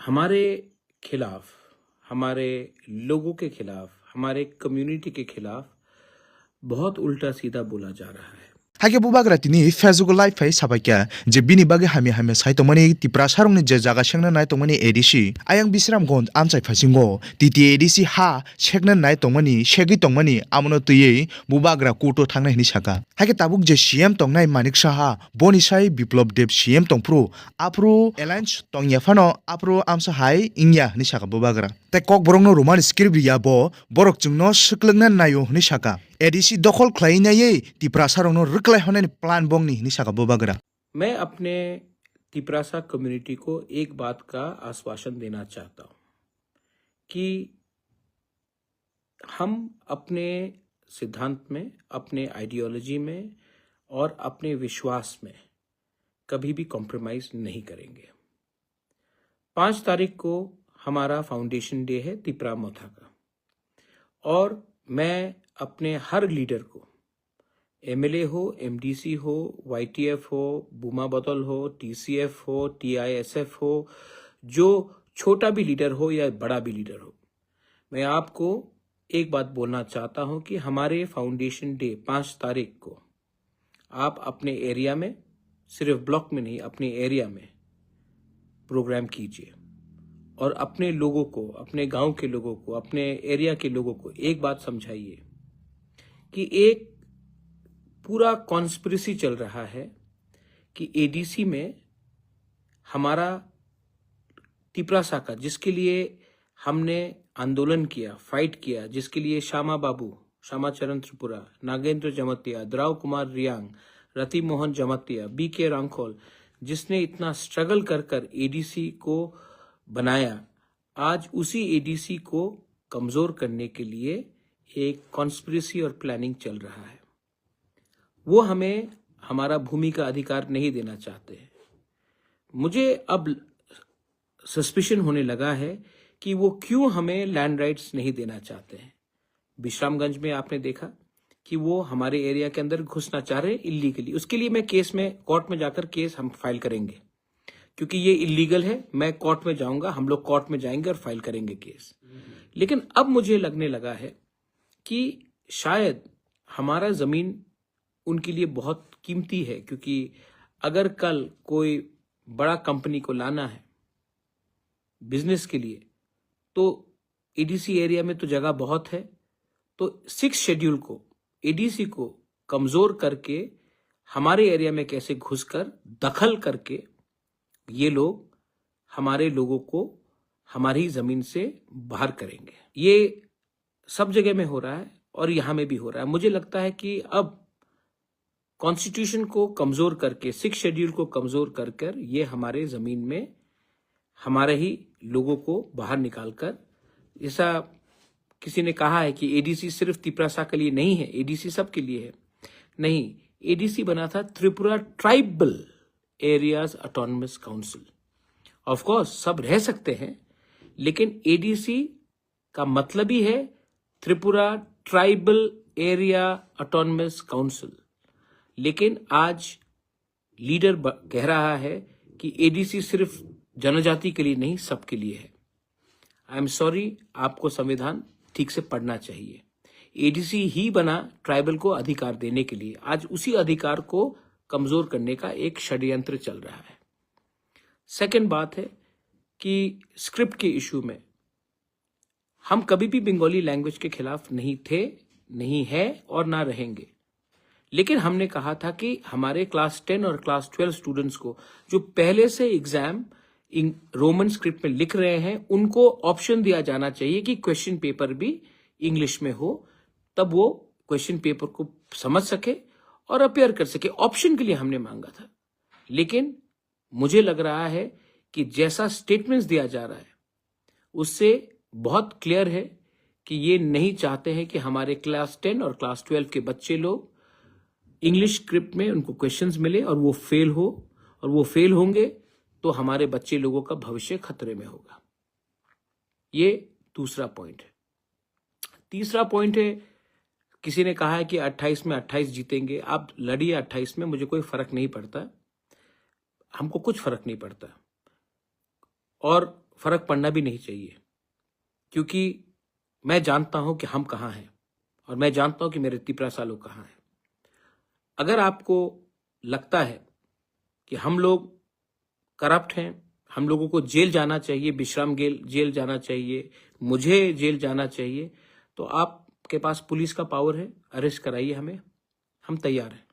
हमारे खिलाफ, हमारे लोगों के खिलाफ, हमारे कम्युनिटी के खिलाफ बहुत उल्टा सीधा बोला जा रहा है। Hage bubagra tini Facebook live fai sabaikya je bini bage hami sai tongmani tipra sarong ni je jaga sengna nai tongmani ADC ayang bisram gond amchai phasingo titi ADC ha sekna nai tongmani segi tongmani amono tuye bubagra kuto thangna hini saka hage tabuk je CM tongnai Manik Saha boni sai Biplop Dev CM tongpro apro alliance tongya phano apro amsa hai ingya ni saka bubagra te kok borong no roman script ya bo borok chungno siklengna nayo ni saka ADC दखल ख्लाइनायै तिप्रासा रंनो रुकलाय होनायनि plan बंनि निसाका बोबागरा। मैं अपने Tiprasa community को एक बात का आश्वासन देना चाहता हूं कि हम अपने सिद्धांत में, अपने आइडियोलॉजी में और अपने विश्वास में कभी भी कॉम्प्रोमाइज नहीं करेंगे। 5 तारीख को हमारा फाउंडेशन डे है तिपरा मोथा का, और मैं अपने हर लीडर को, MLA हो, MDC हो, YTF हो, बुमा बतल हो, TCF हो, TISF हो, जो छोटा भी लीडर हो या बड़ा भी लीडर हो, मैं आपको एक बात बोलना चाहता हूं कि हमारे फाउंडेशन डे 5 तारीख को आप अपने एरिया में, सिर्फ ब्लॉक में नहीं, अपने एरिया में प्रोग्राम कीजिए और अपने लोगों को, अपने गांव के लोगों को, अपने एरिया के लोगों को एक बात समझाइए कि एक पूरा कॉन्स्पिरेसी चल रहा है कि ADC में हमारा तिपरासा का, जिसके लिए हमने आंदोलन किया, फाइट किया, जिसके लिए श्यामा बाबू, श्यामा चरण त्रिपुरा, नागेंद्र जमतिया, द्राव कुमार रियांग, रति मोहन जमतिया, BK रांखोल, जिसने इतना स्ट्रगल कर ADC को बनाया, आज उसी ADC को कमजोर करने के लिए एक कॉन्स्पिरेसी और प्लानिंग चल रहा है। वो हमें हमारा भूमि का अधिकार नहीं देना चाहते हैं। मुझे अब सस्पिशन होने लगा है कि वो क्यों हमें लैंड राइट्स नहीं देना चाहते हैं। विश्रामगंज में आपने देखा कि वो हमारे एरिया के अंदर घुसना चाह रहे हैं इल्लीगली। उसके लिए मैं केस में, कोर्ट में जाकर केस हम फाइल करेंगे, क्योंकि ये इल्लीगल है। मैं कोर्ट में जाऊंगा, हम लोग कोर्ट में जाएंगे और फाइल करेंगे केस। लेकिन अब मुझे लगने लगा है कि शायद हमारा जमीन उनके लिए बहुत कीमती है, क्योंकि अगर कल कोई बड़ा कंपनी को लाना है बिजनेस के लिए, तो ADC एरिया में तो जगह बहुत है। तो 6 शेड्यूल को, ADC को कमजोर करके हमारे एरिया में कैसे घुसकर दखल करके ये लोग हमारे लोगों को हमारी जमीन से बाहर करेंगे। ये सब जगह में हो रहा है और यहां में भी हो रहा है। मुझे लगता है कि अब कॉन्स्टिट्यूशन को कमजोर करके, 6 शेड्यूल को कमजोर कर ये हमारे जमीन में हमारे ही लोगों को बाहर निकालकर, जैसा किसी ने कहा है कि ADC सिर्फ तिपरासा के लिए नहीं है, ADC सबके लिए है। नहीं, ADC बना था Tripura tribal areas autonomous council. Of course सब रह सकते हैं, लेकिन ADC का मतलब ही है Tripura tribal area autonomous council. लेकिन आज लीडर कह रहा है कि ADC सिर्फ जनजाति के लिए नहीं, सबके लिए है। आई एम सॉरी, आपको संविधान ठीक से पढ़ना चाहिए। ADC ही बना ट्राइबल को अधिकार देने के लिए। आज उसी अधिकार को कमजोर करने का एक षड्यंत्र चल रहा है। सेकंड बात है कि स्क्रिप्ट के इशू में हम कभी भी बंगाली लैंग्वेज के खिलाफ नहीं थे, नहीं है और ना रहेंगे। लेकिन हमने कहा था कि हमारे क्लास 10 और क्लास 12 स्टूडेंट्स को जो पहले से एग्जाम रोमन स्क्रिप्ट में लिख रहे हैं, उनको ऑप्शन दिया जाना चाहिए कि क्वेश्चन पेपर भी इंग्लिश में हो, तब वो क्वेश्चन पेपर को समझ सके और अपेयर कर सके। ऑप्शन के लिए हमने मांगा था। लेकिन मुझे लग रहा है कि जैसा स्टेटमेंट्स दिया जा रहा है उससे बहुत क्लियर है कि ये नहीं चाहते हैं कि हमारे क्लास 10 और क्लास 12 के बच्चे लोग इंग्लिश स्क्रिप्ट में उनको क्वेश्चंस मिले और वो फेल हो, और वो फेल होंगे तो हमारे बच्चे लोगों का भविष्य खतरे में होगा। ये दूसरा पॉइंट है। तीसरा पॉइंट है, किसी ने कहा है कि 28 में 28 जीतेंगे। आप लड़िए 28 में, मुझे कोई फर्क नहीं पड़ता, हमको कुछ फर्क नहीं पड़ता। और फर्क पड़ना भी नहीं चाहिए, क्योंकि मैं जानता हूं कि हम कहां हैं और मैं जानता हूं कि मेरे तिपरासा लोग कहां हैं। अगर आपको लगता है कि हम लोग करप्ट हैं, हम लोगों को जेल जाना चाहिए, विश्राम जेल जाना चाहिए, मुझे जेल जाना चाहिए, तो आपके पास पुलिस का पावर है, अरेस्ट कराइए हमें, हम तैयार हैं।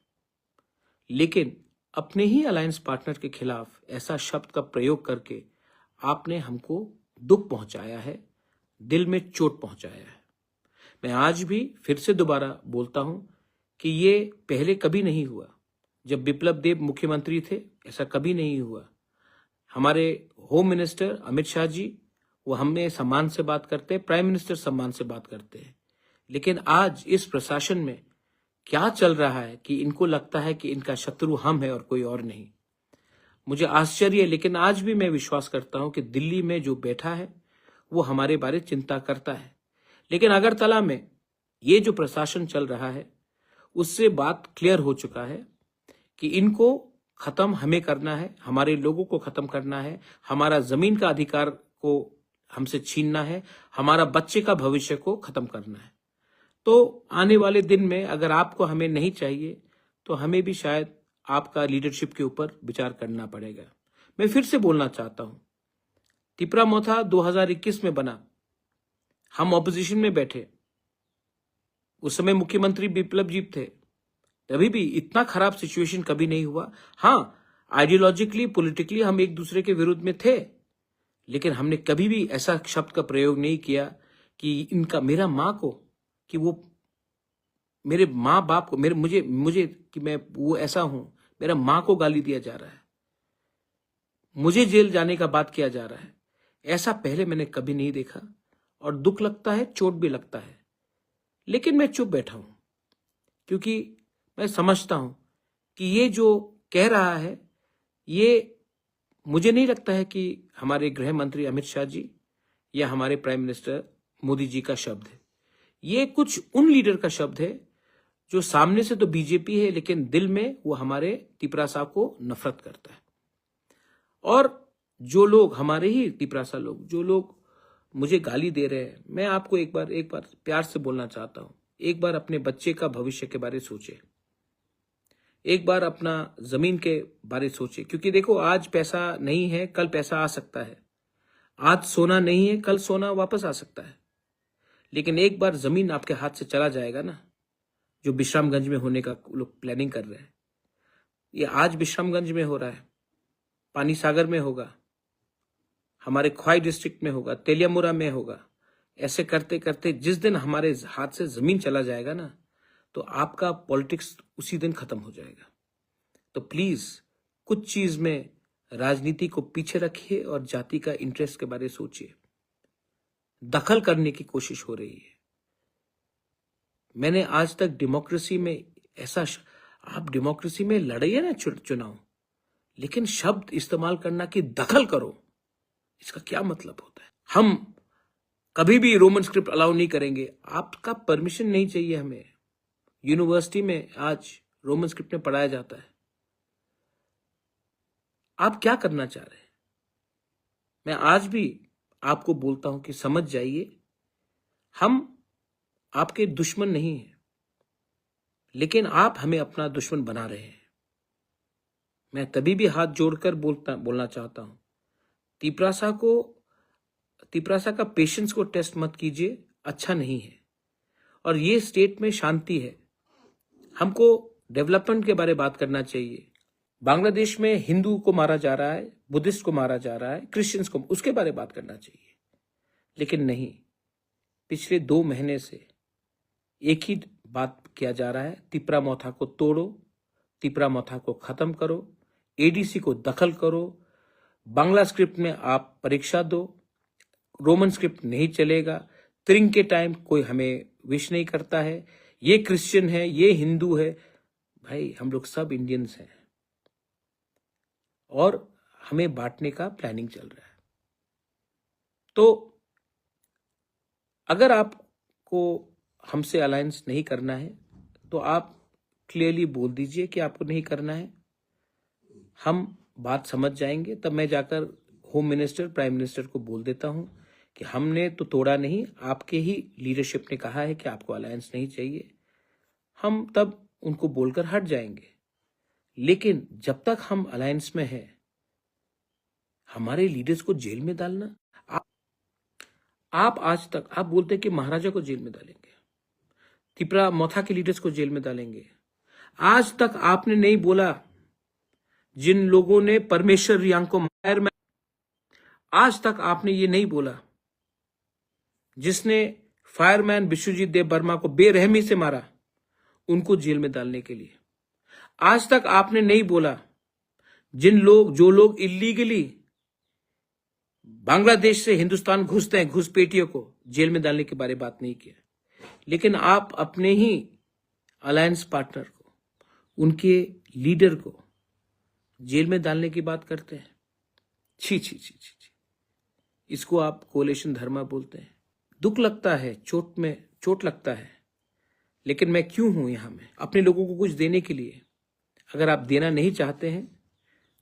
लेकिन अपने ही अलायंस पार्टनर के खिलाफ ऐसा शब्द का प्रयोग करके आपने हमको दुख पहुंचाया है, दिल में चोट पहुंचाया है। मैं आज भी फिर से दोबारा बोलता हूं कि ये पहले कभी नहीं हुआ। जब बिप्लब देब मुख्यमंत्री थे ऐसा कभी नहीं हुआ। हमारे होम मिनिस्टर अमित शाह जी, वो हमें सम्मान से बात करते हैं, प्राइम मिनिस्टर सम्मान से बात करते हैं। लेकिन आज इस प्रशासन में क्या चल रहा है कि इनको लगता है कि इनका शत्रु हम है और कोई और नहीं। मुझे आश्चर्य है, लेकिन आज भी मैं विश्वास करता हूं कि दिल्ली में जो बैठा है वो हमारे बारे चिंता करता है। लेकिन अगरतला में ये जो प्रशासन चल रहा है उससे बात क्लियर हो चुका है कि इनको खत्म हमें करना है, हमारे लोगों को खत्म करना है, हमारा जमीन का अधिकार को हमसे छीनना है, हमारा बच्चे का भविष्य को खत्म करना है। तो आने वाले दिन में अगर आपको हमें नहीं चाहिए तो हमें भी शायद आपका लीडरशिप के ऊपर विचार करना पड़ेगा। मैं फिर से बोलना चाहता हूं, तिपरा मोथा 2021 में बना, हम ऑपोजिशन में बैठे, उस समय मुख्यमंत्री बिप्लब जी थे, तभी भी इतना खराब सिचुएशन कभी नहीं हुआ। हाँ, आइडियोलॉजिकली पॉलिटिकली हम एक दूसरे के विरुद्ध में थे, लेकिन हमने कभी भी ऐसा शब्द का प्रयोग नहीं किया कि इनका मेरा माँ को, कि वो मेरे माँ बाप को, मेरे मुझे कि मैं वो ऐसा हूं, मेरा माँ को गाली दिया जा रहा है, मुझे जेल जाने का बात किया जा रहा है। ऐसा पहले मैंने कभी नहीं देखा और दुख लगता है, चोट भी लगता है। लेकिन मैं चुप बैठा हूं क्योंकि मैं समझता हूं कि ये जो कह रहा है ये मुझे नहीं लगता है कि हमारे गृह मंत्री अमित शाह जी या हमारे प्राइम मिनिस्टर मोदी जी का शब्द है। ये कुछ उन लीडर का शब्द है जो सामने से तो बीजेपी है लेकिन दिल में वो हमारे तिपरासा को नफरत करता है। और जो लोग हमारे ही तिपरासा लोग, जो लोग मुझे गाली दे रहे हैं, मैं आपको एक बार प्यार से बोलना चाहता हूं, एक बार अपने बच्चे का भविष्य के बारे सोचे, एक बार अपना जमीन के बारे सोचे। क्योंकि देखो, आज पैसा नहीं है, कल पैसा आ सकता है, आज सोना नहीं है, कल सोना वापस आ सकता है। लेकिन एक बार जमीन आपके हाथ से चला जाएगा ना, जो विश्रामगंज में होने का लोग प्लानिंग कर रहे हैं, ये आज विश्रामगंज में हो रहा है, पानी सागर में होगा, हमारे ख्वाई डिस्ट्रिक्ट में होगा, तेलियामुरा में होगा। ऐसे करते करते जिस दिन हमारे हाथ से जमीन चला जाएगा ना, तो आपका पॉलिटिक्स उसी दिन खत्म हो जाएगा। तो प्लीज कुछ चीज में राजनीति को पीछे रखिए और जाति का इंटरेस्ट के बारे में सोचिए। दखल करने की कोशिश हो रही है। मैंने आज तक डेमोक्रेसी में ऐसा आप डेमोक्रेसी में लड़िए ना चुनाव, लेकिन शब्द इस्तेमाल करना कि दखल करो, इसका क्या मतलब होता है? हम कभी भी रोमन स्क्रिप्ट अलाउ नहीं करेंगे। आपका परमिशन नहीं चाहिए हमें। यूनिवर्सिटी में आज रोमन स्क्रिप्ट में पढ़ाया जाता है। आप क्या करना चाह रहे हैं? मैं आज भी आपको बोलता हूं कि समझ जाइए, हम आपके दुश्मन नहीं हैं, लेकिन आप हमें अपना दुश्मन बना रहे हैं। मैं तभी भी हाथ जोड़कर बोलना चाहता हूं, तिपरासा का पेशेंस को टेस्ट मत कीजिए, अच्छा नहीं है। और ये स्टेट में शांति है, हमको डेवलपमेंट के बारे में बात करना चाहिए। बांग्लादेश में हिंदू को मारा जा रहा है, बुद्धिस्ट को मारा जा रहा है, क्रिश्चियंस को, उसके बारे में बात करना चाहिए। लेकिन नहीं, पिछले 2 महीने से एक ही बात किया जा रहा है, तिपरा मोथा को तोड़ो, तिपरा मोथा को खत्म करो, एडीसी को दखल करो, बांग्ला स्क्रिप्ट में आप परीक्षा दो, रोमन स्क्रिप्ट नहीं चलेगा, त्रिंग के टाइम कोई हमें विश नहीं करता है, ये क्रिश्चियन है, ये हिंदू है। भाई, हम लोग सब इंडियंस हैं और हमें बांटने का प्लानिंग चल रहा है। तो अगर आपको हमसे अलायंस नहीं करना है तो आप क्लियरली बोल दीजिए कि आपको नहीं करना है। हम बात समझ जाएंगे, तब मैं जाकर होम मिनिस्टर, प्राइम मिनिस्टर को बोल देता हूं कि हमने तो तोड़ा नहीं, आपके ही लीडरशिप ने कहा है कि आपको अलायंस नहीं चाहिए, हम तब उनको बोलकर हट जाएंगे। लेकिन जब तक हम अलायंस में हैं, हमारे लीडर्स को जेल में डालना, आप आज तक आप बोलते हैं कि महाराजा को जेल में डालेंगे, तिपरा मोथा के लीडर्स को जेल में डालेंगे। आज तक आपने नहीं बोला जिन लोगों ने परमेश्वर रियांग को फायर में, आज तक आपने ये नहीं बोला जिसने फायरमैन विश्वजीत देव वर्मा को बेरहमी से मारा, उनको जेल में डालने के लिए। आज तक आपने नहीं बोला जो लोग इलीगली बांग्लादेश से हिंदुस्तान घुसते हैं, घुसपैठियों को जेल में डालने के बारे में बात नहीं किया। लेकिन आप अपने ही अलायंस पार्टनर को, उनके लीडर को जेल में डालने की बात करते हैं। छी छी छी छी छी, इसको आप कोलेशन धर्मा बोलते हैं। दुख लगता है, चोट लगता है, लेकिन मैं क्यों हूं यहां में अपने लोगों को कुछ देने के लिए। अगर आप देना नहीं चाहते हैं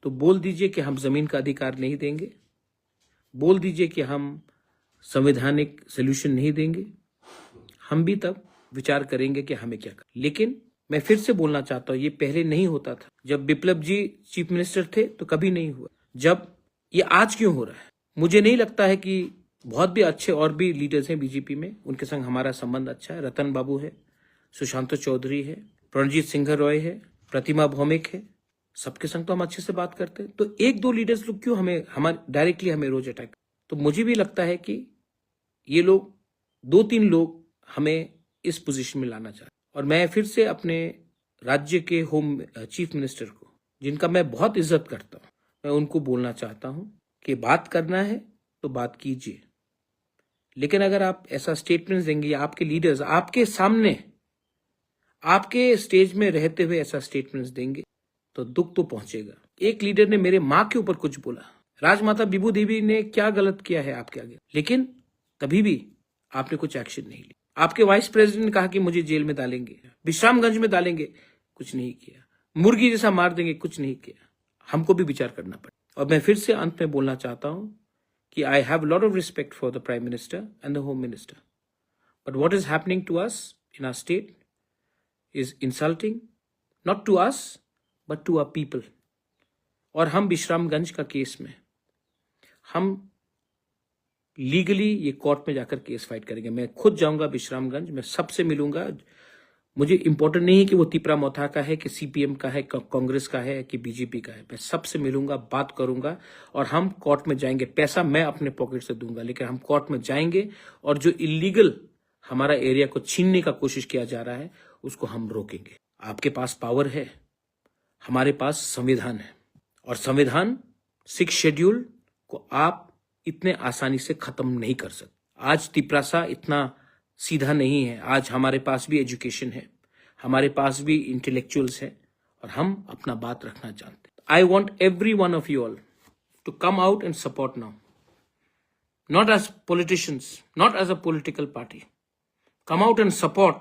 तो बोल दीजिए कि हम जमीन का अधिकार नहीं देंगे, बोल दीजिए कि हम संवैधानिक सोल्यूशन नहीं देंगे, हम भी तब विचार करेंगे कि हमें क्या करना। लेकिन मैं फिर से बोलना चाहता हूं, ये पहले नहीं होता था। जब बिप्लब जी चीफ मिनिस्टर थे तो कभी नहीं हुआ, जब ये आज क्यों हो रहा है। मुझे नहीं लगता है कि बहुत भी अच्छे और भी लीडर्स हैं बीजेपी में, उनके संग हमारा संबंध अच्छा है। रतन बाबू है, सुशांत चौधरी है, प्रणजीत सिंह रॉय है, प्रतिमा भौमिक है, सबके संग तो हम अच्छे से बात करते हैं। तो एक दो लीडर्स लोग क्यों हमारे डायरेक्टली हमें रोज अटैक। तो मुझे भी लगता है कि ये लोग 2-3 लोग हमें इस पोजीशन में लाना चाहते। और मैं फिर से अपने राज्य के होम चीफ मिनिस्टर को, जिनका मैं बहुत इज्जत करता हूं, मैं उनको बोलना चाहता हूं कि बात करना है तो बात कीजिए। लेकिन अगर आप ऐसा स्टेटमेंट देंगे, आपके लीडर्स आपके सामने आपके स्टेज में रहते हुए ऐसा स्टेटमेंट्स देंगे तो दुख तो पहुंचेगा। एक लीडर ने मेरे मां के ऊपर कुछ बोला, राजमाता विभू देवी ने क्या गलत किया है आपके आगे, लेकिन कभी भी आपने कुछ एक्शन नहीं लिया। आपके वाइस प्रेसिडेंट ने कहा कि मुझे जेल में डालेंगे, विश्रामगंज में डालेंगे, कुछ नहीं किया। मुर्गी जैसा मार देंगे, कुछ नहीं किया। हमको भी विचार करना पड़े। और मैं फिर से अंत में बोलना चाहता हूं कि I have lot of respect for the prime minister and the home minister, but what is happening to us in our state is insulting not to us but to our people। और हम विश्रामगंज का case में हम legally ये court में जाकर case fight करेंगे। मैं खुद जाऊंगा विश्रामगंज, मैं सबसे मिलूंगा। मुझे इंपॉर्टेंट नहीं है कि वो तिपरा मोथा का है कि सीपीएम का है, कांग्रेस का है कि बीजेपी का है। मैं सबसे मिलूंगा, बात करूंगा और हम कोर्ट में जाएंगे। पैसा मैं अपने पॉकेट से दूंगा, लेकिन हम कोर्ट में जाएंगे और जो इलीगल हमारा एरिया को छीनने का कोशिश किया जा रहा है उसको हम रोकेंगे। आपके पास पावर है, हमारे पास संविधान है, और संविधान 6 शेड्यूल को आप इतने आसानी से खत्म नहीं कर सकते। आज तिपरासा इतना सीधा नहीं है। आज हमारे पास भी एजुकेशन है, हमारे पास भी इंटेलेक्चुअल्स है और हम अपना बात रखना चाहते हैं। I want every one of you all to come out and support now, not as politicians, not as a political party. Come out and support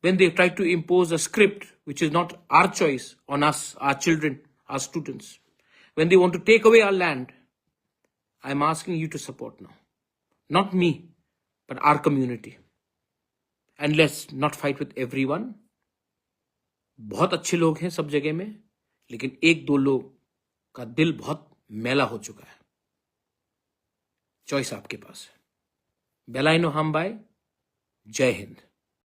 when they try to impose a script which is not our choice on us, our children, our students. When they want to take away our land, I'm asking you to support now. Not me, but our community. And let's not fight with everyone. बहुत अच्छे लोग हैं सब जगह में, लेकिन 1-2 लोग का दिल बहुत मैला हो चुका है। चॉइस आपके पास है। बेलाइनो हम बाय। जय हिंद।